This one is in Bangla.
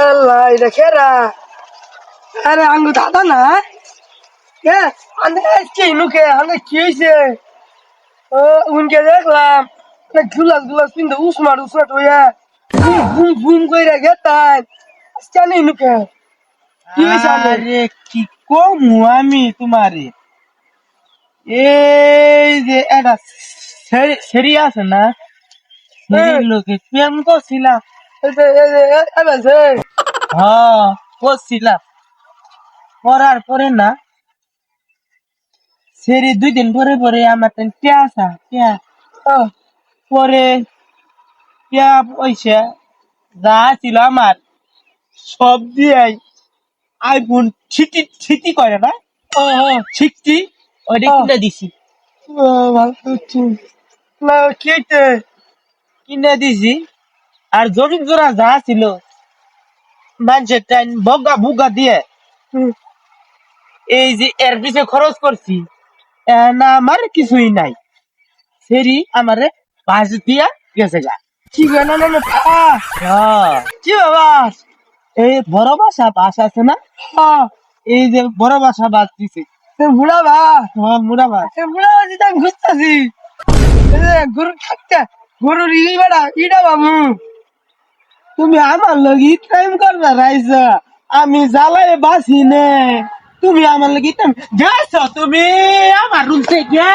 আল্লাহ এটা খেরা আরে আঙ্গু দাদা না এ আনে কি নুকে আনে কি হইছে ও উনকে দেখলাম না গুলাস গুলাস পিন্দে উসমার উসমার হইয়া বুম বুম কইরা গেতান জানি নুকে কি হইছে আনে আরে কি কমু আমি তোমারে এই যে এটা সেরি আছে না সেরি লোকে প্রেম করছিলাম। এবারে হ্যাঁ করছিলাম, করার পরে না সেরি 2 দিন পরে পরে আমার পেঁয়াসা পরে পেঁয়া পয়সা যা ছিল আমার সব দিয়ে আইফোন ছিটি ছিটি করে না ছিটি ওইটা কিনে দিছি। না কেটে কিনে দিছি আর জমি জোড়া যা ছিল মানুষের টাইম বগা বুগা দিয়ে এই যে এর পিছে খরচ করছি না আমার কিছুই নাই। সেরি আমারে বাস দিয়া গেছে গা। কি গানা না হ্যাঁ, কি বাবা এই বড় বাস আছে না, হ্যাঁ এই যে বড় বাস দিছে। বুড়া বা হ্যাঁ মুড়া বাস। বুড়া বাজি আমি ঘুরতেছি গরু থাকতে গরুর ইডা বাবু তুমি আমার লগে টাইম করবে রাইছ, আমি জ্বালায় বাসি নে, তুমি আমার লগে টাইম গেছ, তুমি আমার রুম থেকে